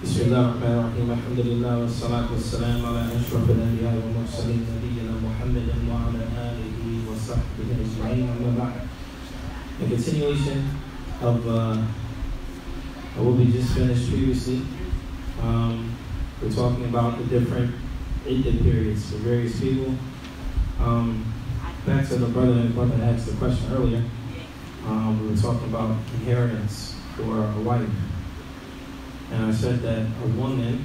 بسم الله الرحمن الرحيم الحمد لله والصلاة والسلام على أشرف الأنبياء والمرسلين نبينا محمد وعلى آله وصحبه أجمعين أما بعد. In continuation of what we just finished previously, we're talking about the different iddah periods for various people. Back to the brother that asked the question earlier, we were talking about inheritance for a wife. And I said that a woman,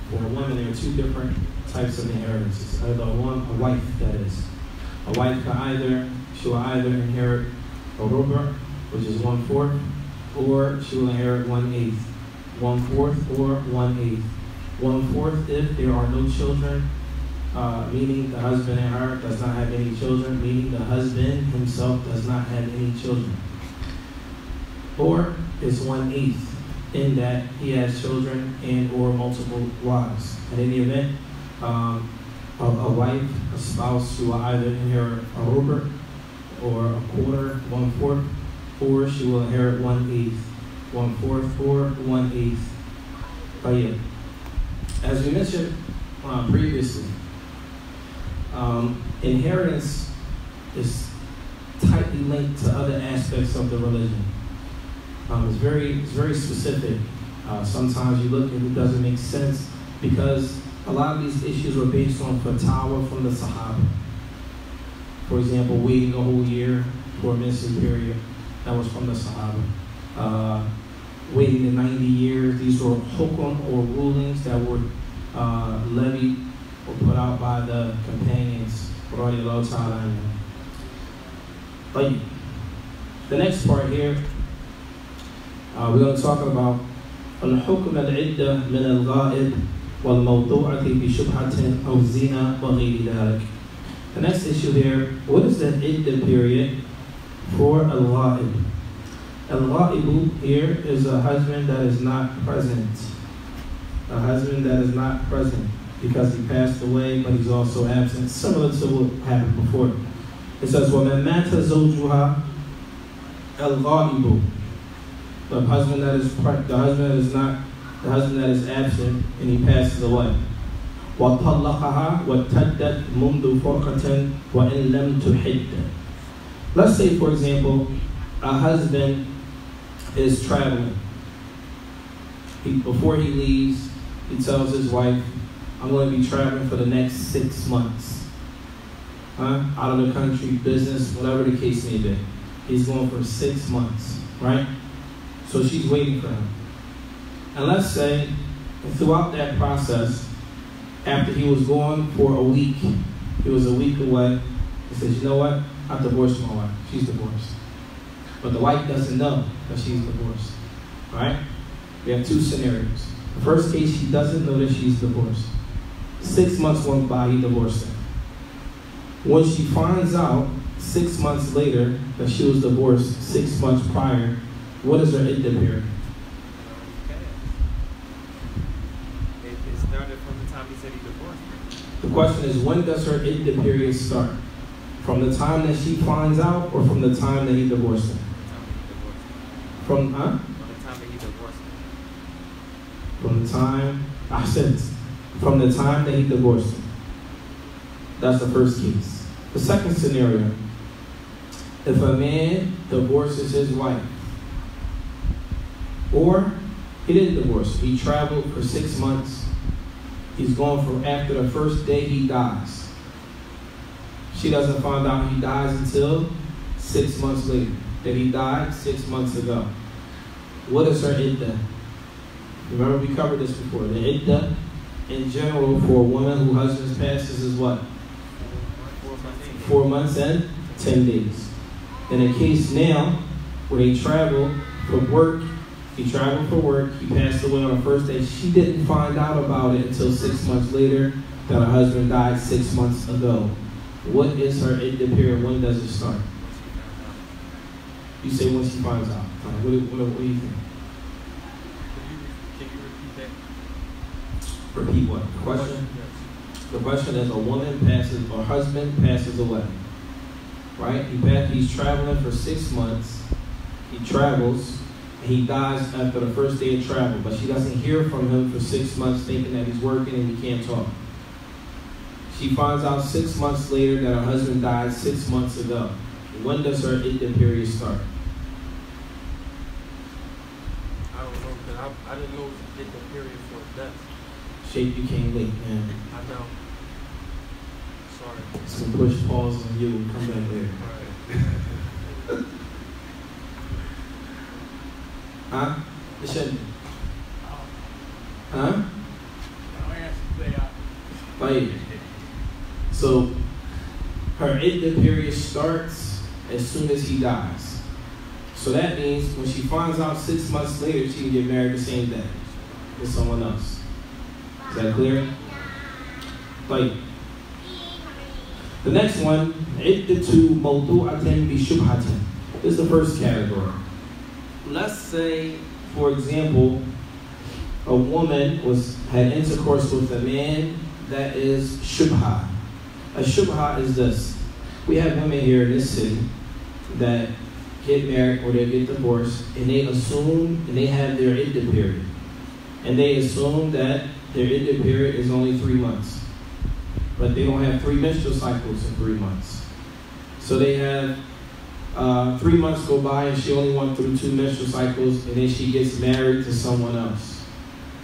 for a woman, there are two different types of inheritances. Either a wife, that is. A wife she'll either inherit a ruba, which is 1/4, or she will inherit 1/8. 1/4 or 1/8. 1/4 if there are no children, meaning the husband and her does not have any children, meaning the husband himself does not have any children. Or it's 1/8 in that he has children and or multiple wives. And in the event, a wife, a spouse, she will either inherit a ruba or a quarter, 1/4, or she will inherit 1/8. 1/4 or 1/8. But yeah, as we mentioned previously, inheritance is tightly linked to other aspects of the religion. It's very specific. Sometimes you look and it doesn't make sense because a lot of these issues were based on fatwa from the Sahaba. For example, waiting a whole year for a menstrual period, that was from the Sahaba. Waiting the 90 years, these were hukum or rulings that were levied or put out by the companions. But the next part here, we're going to talk about الحكم العدة من الغائب والموضوعة بشبهة أو زنا وغير ذلك. The next issue here, what is the iddah period for al-ghaib? Al-ghaibu here is a husband that is not present. A husband that is not present because he passed away, but he's also absent, similar to what happened before. It says, وَمَنْ مَاتَ زَوْجُهَا الْغَائِبُ. The husband that is absent and he passes away. وَطَلَّقَهَا وَتَدَّتْ مُنْذُ فُرْقَةٍ وَإِنْ لَمْ تُحِدَّ. Let's say, for example, a husband is traveling. Before he leaves, he tells his wife, I'm going to be traveling for the next 6 months. Out of the country, business, whatever the case may be. He's going for 6 months, right? So she's waiting for him. And let's say, throughout that process, after he was gone for a week, he was a week away, he says, you know what? I've divorced my wife. She's divorced. But the wife doesn't know that she's divorced, right? We have two scenarios. The first case, she doesn't know that she's divorced. 6 months went by, he divorced her. When she finds out 6 months later that she was divorced 6 months prior, what is her iddah period? It started from the time he said he divorced her. The question is, when does her iddah period start? From the time that she finds out or from the time that he divorced her? From the time that he divorced her. From the time, I said, from the time that he divorced her. That's the first case. The second scenario, if a man divorces his wife, or he didn't divorce her, he traveled for 6 months, he's gone for after the first day he dies. She doesn't find out he dies until 6 months later, that he died 6 months ago. What is her iddah? Remember we covered this before. The iddah in general for a woman who husband passes is what? 4 months and 10 days. In a case now where they travel for work, he traveled for work, he passed away on the first day, she didn't find out about it until 6 months later that her husband died 6 months ago. What is her iddah period? When does it start? You say when she finds out. What do you think? Can you repeat that? Repeat what? The question? The question is, a woman passes, or husband passes away. Right? He's traveling for 6 months. He travels. He dies after the first day of travel, but she doesn't hear from him for 6 months, thinking that he's working and he can't talk. She finds out 6 months later that her husband died 6 months ago. When does her iddah period start? I don't know, because I didn't know it was iddah period for death. Shape, you came late, man. I know. Sorry. Some push pause on you and come back later. All right. Huh? It shouldn't. Huh? Like, so her iddah period starts as soon as he dies. So that means when she finds out 6 months later, she can get married the same day with someone else. Is that clear? Like, the next one, iddatu mawdu'atin bi shubhatin. This is the first category. Let's say, for example, a woman had intercourse with a man that is shubha. A shubha is this. We have women here in this city that get married or they get divorced, and they assume, and they have their iddah period. And they assume that their iddah period is only 3 months. But they don't have 3 menstrual cycles in 3 months. So they have 3 months go by and she only went through 2 menstrual cycles, and then she gets married to someone else.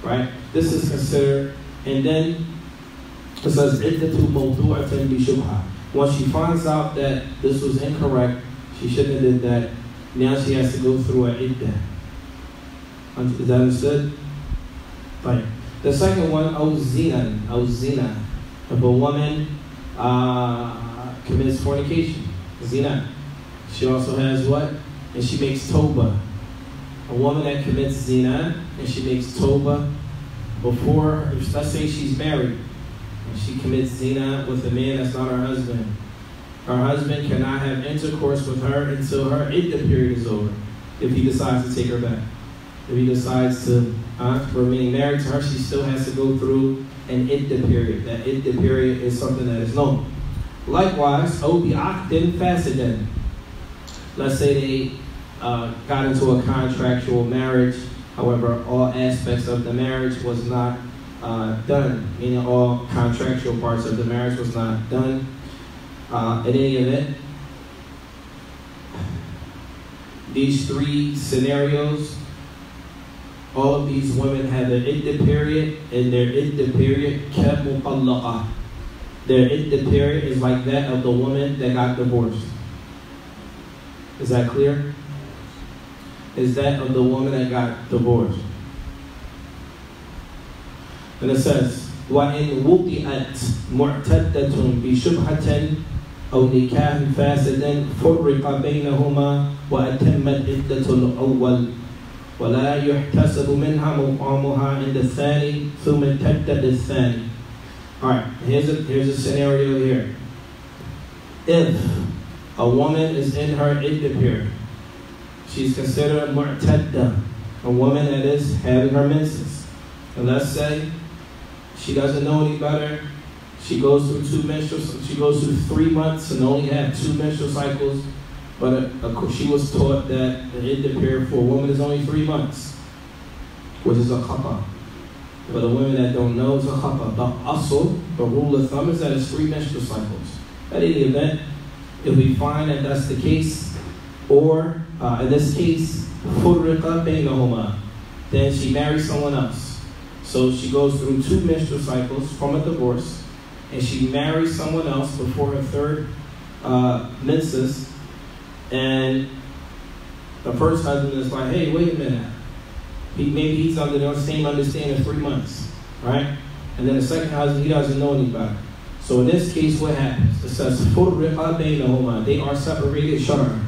Right? This is considered, and then it says iddatu mawdu'atin bi shubha. Once she finds out that this was incorrect, she shouldn't have did that, now she has to go through an iddah. Is that understood? Right. The second one, zina. If a woman commits fornication, zina. She also has what? And she makes tawbah. A woman that commits zina and she makes tawbah before, let's say she's married, and she commits zina with a man that's not her husband. Her husband cannot have intercourse with her until her iddah period is over, if he decides to take her back. If he decides to remain married to her, she still has to go through an iddah period. That iddah period is something that is known. Likewise, obi aqdin fasidin. Let's say they got into a contractual marriage, however, all aspects of the marriage was not done, meaning all contractual parts of the marriage was not done. In any event, these 3 scenarios, all of these women have an iddah period, and their iddah period kamuqallaqa. Their iddah period is like that of the woman that got divorced. Is that clear? Is that of the woman that got divorced. And it says, وَإِنْ وُقِئَتْ مُعْتَدَّةٌ بِشُبْهَةٍ أَوْ نِكَاحٍ فَاسِدٍ فُرِّقَ بَيْنَهُمَا وَأَتَمَّتْ عِدَّةُ الْأَوَّلِ وَلَا يُحْتَسَبُ مِنْهَا مُقَامُهَا عِنْدَ الثَّانِي ثُمَّ امْتَدَّتْ الثَّانِي. Alright, here's a scenario here. If a woman is in her iddah period, she's considered a mu'tadda, a woman that is having her menses. And let's say she doesn't know any better. She goes through 3 months and only had 2 menstrual cycles. But she was taught that the iddah period for a woman is only 3 months, which is a khata. For the women that don't know, it's a khata. The rule of thumb is that it's 3 menstrual cycles. At any event, if we find that that's the case, or in this case, furriqa baynahuma, then she marries someone else. So she goes through 2 menstrual cycles from a divorce, and she marries someone else before her 3rd menses, and the first husband is like, hey, wait a minute. Maybe he's under the same understanding of 3 months, right? And then the second husband, he doesn't know any better. So in this case, what happens? It says, furriqa baynahuma. They are separated shar'an.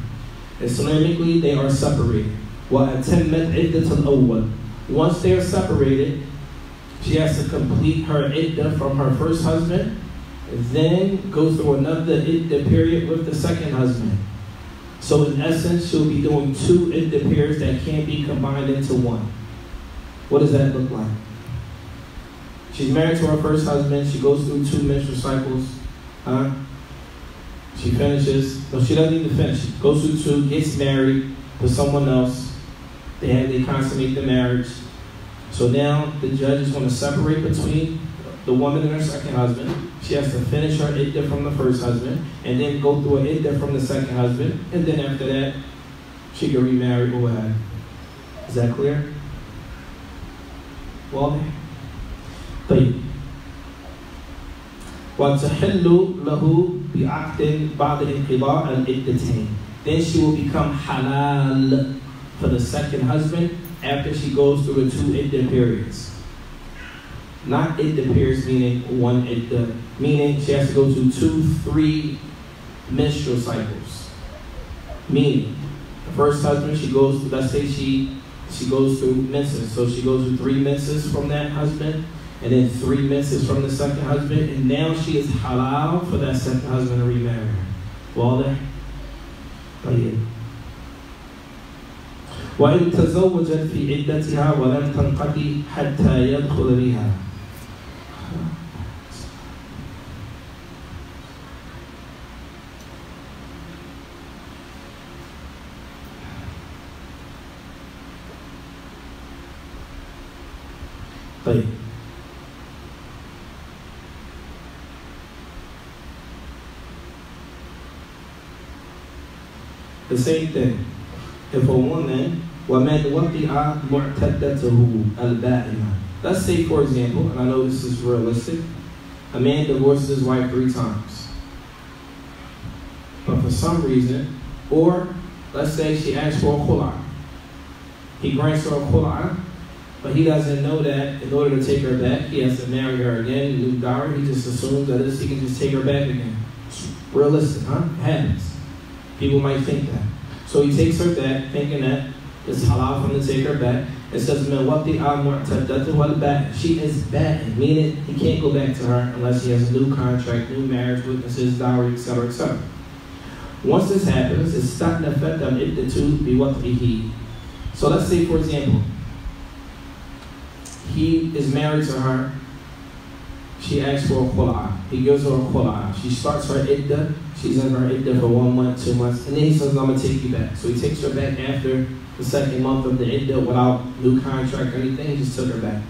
Islamically, they are separated. وَأَتَمَّتْ عِدَّةَ الْأَوَّلِ. Once they are separated, she has to complete her iddah from her first husband, then go through another iddah period with the second husband. So in essence, she'll be doing 2 iddah periods that can't be combined into one. What does that look like? She's married to her first husband. She goes through 2 menstrual cycles. She finishes. No, she doesn't even finish. She goes through 2, gets married to someone else. They consummate the marriage. So now the judge is going to separate between the woman and her second husband. She has to finish her iddah from the first husband and then go through an iddah from the second husband. And then after that, she can remarry or what have you. Is that clear? واضح؟ طيب. وتحل له بعقد بعد انقضاء العدتين. Then she will become halal for the second husband after she goes through the 2 iddah periods. Not iddah periods meaning 1 iddah, meaning she has to go through 2, 3 menstrual cycles. Meaning, the first husband, she goes through, let's say she goes through menses. So she goes through 3 menses from that husband, and then 3 menses from the second husband, and now she is halal for that second husband to remarry her. واضح؟ طيب. وإن تزوجت في عدتها ولم تنقضي حتى يدخل بها. طيب. The same thing. If a woman, وَمَنْ وَقِعَ مُعْتَدَّتُهُ الْبَائِمَةِ. Let's say, for example, and I know this is realistic, a man divorces his wife 3 times. But for some reason, or let's say she asks for a khula'. He grants her a khula', but he doesn't know that in order to take her back, he has to marry her again, new dowry. He just assumes that he can just take her back again. It's realistic, huh? It happens. People might think that. So he takes her back, thinking that it's halal for him to take her back. It says, she is bad, meaning he can't go back to her unless he has a new contract, new marriage, witnesses, dowry, etc., etc. Once this happens, it's starting to affect them biwat'ihi. So let's say, for example, he is married to her. She asks for a khula'. He gives her a khula'. She starts her iddah. She's in her iddah for 1 month, 2 months. And then he says, I'm going to take you back. So he takes her back after the 2nd month of the iddah without new contract or anything. He just took her back.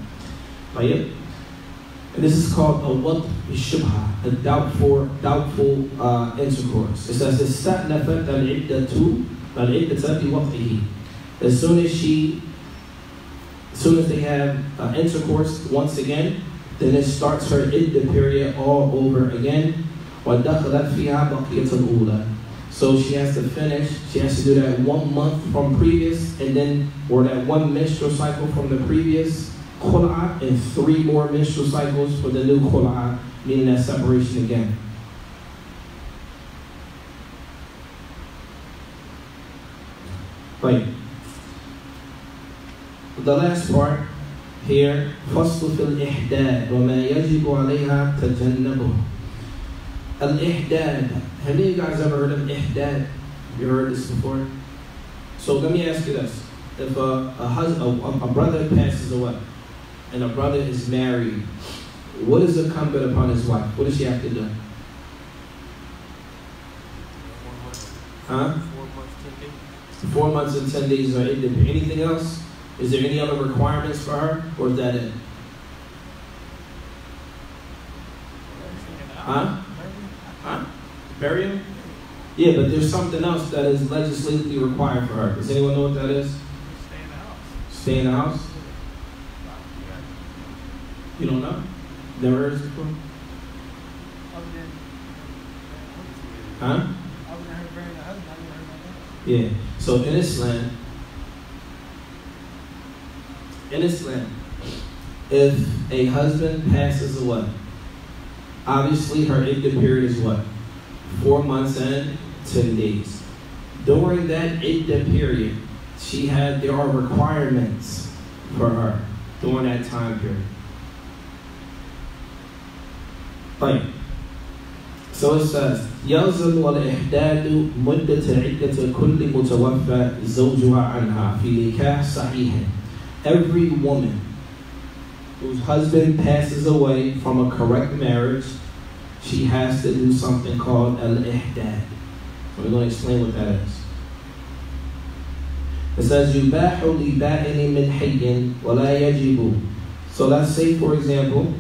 And this is called a wat shubha, a doubtful intercourse. It says, استأنفت العدة بوقته. As soon as they have intercourse once again, then it starts her iddah period all over again. وَدَخَلَتْ فِيهَا بَقِيَةَ الْأُولَى. So she has to finish, she has to do that 1 month from previous, and then, or that 1 menstrual cycle from the previous khul'a, and 3 more menstrual cycles for the new khul'a, meaning that separation again. Right. The last part here, فَصْلُ فِي الْإِحْدَادِ وَمَا يَجِبُ عَلَيْهَا تَجَنَّبُهُ. Al-Ihdad. Have any of you guys ever heard of Ihdad? You heard this before? So let me ask you this. If a brother passes away and a brother is married, what is incumbent upon his wife? What does she have to do? 4 months, 10 days. 4 months and 10 days or anything else? Is there any other requirements for her, or is that it? Bury him? Yeah, but there's something else that is legislatively required for her. Does anyone know what that is? Stay in the house. Stay in the house? You don't know? Never heard this before? Huh? Yeah. So in Islam, if a husband passes away, obviously her iddah period is what? 4 months and 10 days. During that iddah period, there are requirements for her during that time period. Right. So it says, يَلْزَمُ الْإِحْدَادُ مُدَّةَ عِدَّةَ كُلِّ مُتَوَفَّى زَوْجُهَا عَنْهَا فِي نِكَاحٍ صَحِيحٍ. Every woman whose husband passes away from a correct marriage, she has to do something called al-ihdad. So we're going to explain what that is. It says, يُبَاحُ لِبَائِنٍ مِنْ حِيٍّ وَلَا يَجِبُ. So let's say, for example,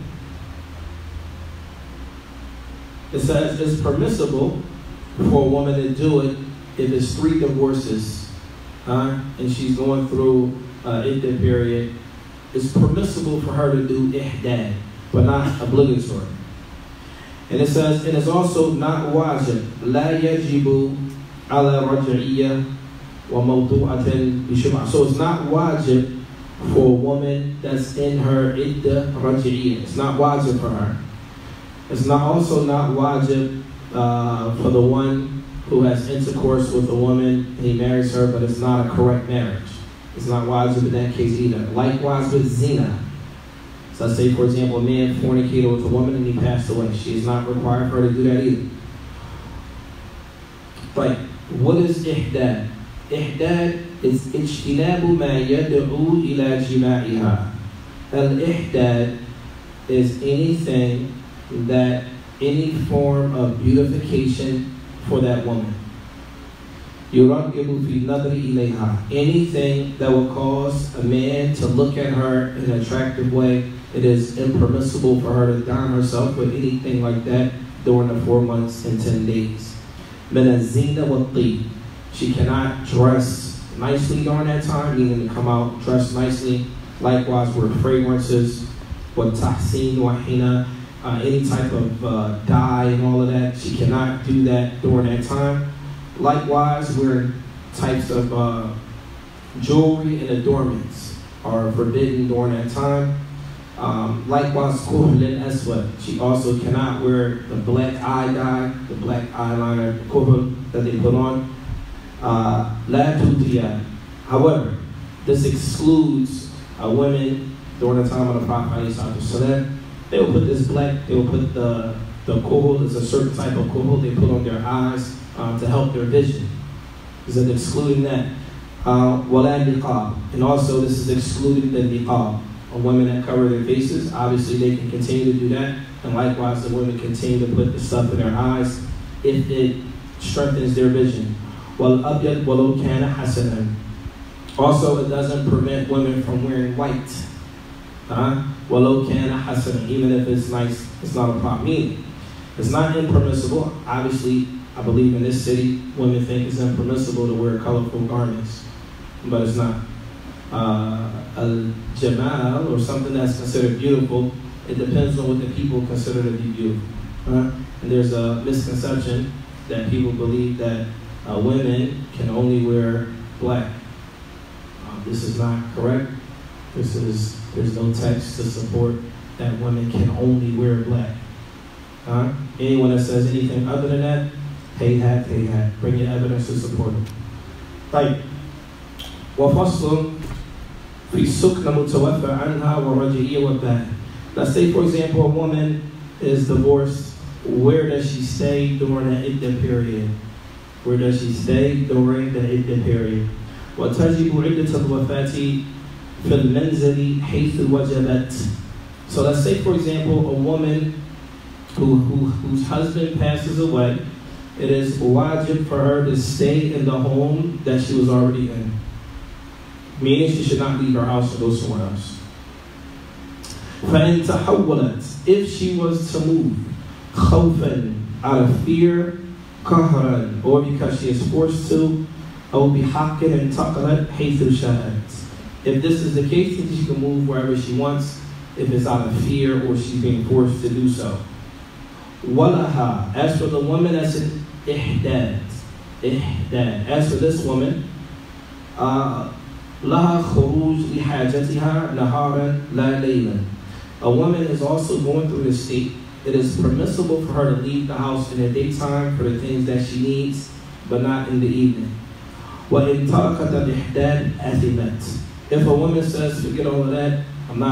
it says it's permissible for a woman to do it if it's 3 divorces, and she's going through iddah period. It's permissible for her to do ihdad, but not obligatory. And it says, and it's also not wajib. لا يجب على رجعية وموضوعة بشبع. So it's not wajib for a woman that's in her iddah raj'iyya. It's not wajib for her. It's also not wajib for the one who has intercourse with a woman and he marries her, but it's not a correct marriage. It's not wajib in that case either. Likewise with zina. So let's say, for example, a man fornicated with a woman and he passed away. She is not required for her to do that either. But what is ihdad? Ihdad is اجتناب ما يدعو إلى جماعها. Al-ihdad is anything that, any form of beautification for that woman. يرغب في النظر إليها. Anything that will cause a man to look at her in an attractive way. It is impermissible for her to adorn herself with anything like that during the 4 months and 10 days. من الزينة والطيب. She cannot dress nicely during that time, meaning to come out dressed nicely. Likewise with fragrances, with tahsin wa hina, any type of dye and all of that. She cannot do that during that time. Likewise, wearing types of jewelry and adornments are forbidden during that time. Likewise, kuhl al-aswad. She also cannot wear the black eye dye, the black eyeliner, kuhl that they put on. La tutiyat. However, this excludes women during the time of the Prophet ﷺ. They will put this black, they will put the kuhl, it's a certain type of kuhl they put on their eyes to help their vision. Is it excluding that? Wala niqab. And also this is excluding the niqab. Women that cover their faces, obviously they can continue to do that. And likewise, the women continue to put the stuff in their eyes if it strengthens their vision. وَالْأَبْيَضْ وَلَوْ كَانَ حَسَنًا. Also, it doesn't prevent women from wearing white. وَلَوْ كَانَ حَسَنًا. Even if it's nice, it's not a problem. Meaning, it's not impermissible. Obviously, I believe in this city, women think it's impermissible to wear colorful garments, but it's not. Al-Jamal, or something that's considered beautiful, it depends on what the people consider to be beautiful. And there's a misconception that people believe that women can only wear black. This is not correct. There's no text to support that women can only wear black. Anyone that says anything other than that, hey hat. Bring your evidence to support it. Right. وفصل في سكن متوفى عنها ورجعية وباء. Let's say, for example, a woman is divorced. Where does she stay during the iddah period? Where does she stay during the iddah period? وتجب عدة الوفاة في المنزل حيث وجبت. So let's say, for example, a woman whose husband passes away. It is wajib for her to stay in the home that she was already in. Meaning she should not leave her house and go somewhere else. فَإِن تَحَوَّلَتْ. If she was to move, خوفا, out of fear, قهرا, or because she is forced to, أو بحق انتقلت حيث شاءت. If this is the case, then she can move wherever she wants, if it's out of fear or she's being forced to do so. وَلَهَا. As for the woman that's in ihdad. As for this woman, لَهَا خُرُوجْ لِحَاجَتِهَا نَهَارًا لَا لَيْلًا. A woman is also going through this state. It is permissible for her to leave the house in the daytime for the things that she needs, but not in the evening. وَإِن تَرَكَتَ الْإِحْدَادِ أَثِمَتْ. If a woman says, forget all of that, I'm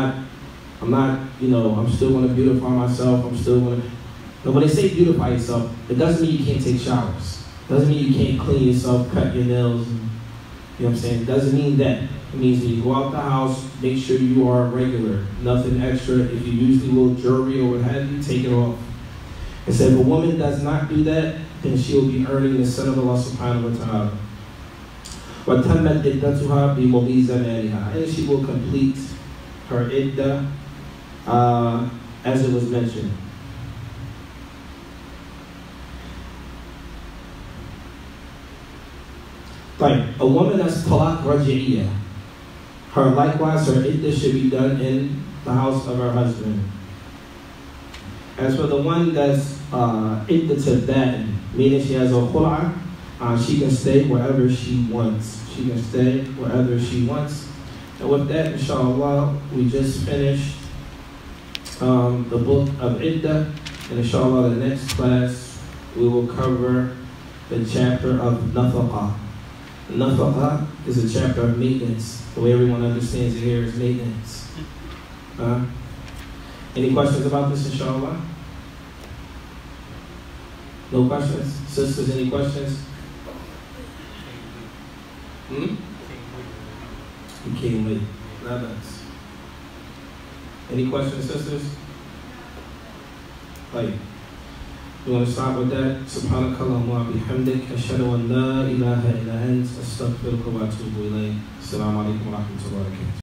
still going to beautify myself, But when they say beautify yourself, it doesn't mean you can't take showers. It doesn't mean you can't clean yourself, cut your nails, you know what I'm saying? It doesn't mean that. It means when you go out the house, make sure you are regular, nothing extra. If you usually will jewelry or what have you, take it off. It said if a woman does not do that, then she will be earning the son of Allah subhanahu wa ta'ala. وَتَمَّتْ إِدَّتُهَا بِمُضِي زَمَانِهَا. And she will complete her iddah as it was mentioned. A woman that's talaq raj'iyya, her likewise, her iddah should be done in the house of her husband. As for the one that's iddah taba'n, meaning she has a khul'a, she can stay wherever she wants. She can stay wherever she wants. And with that, inshallah, we just finished the book of iddah. And inshallah, the next class, we will cover the chapter of nafaqah. Nafaqah is a chapter of maintenance. The way everyone understands it here is maintenance. Any questions about this, inshallah? No questions? Sisters, any questions? You came late. Not nice. Any questions, sisters? You want to start with that? Subhanakallahumma wa bihamdik. Ashhadu an la ilaha illa ant. Astaghfiruka wa atubu ilayk. Assalamu alaikum wa rahmatullahi wa barakatuh.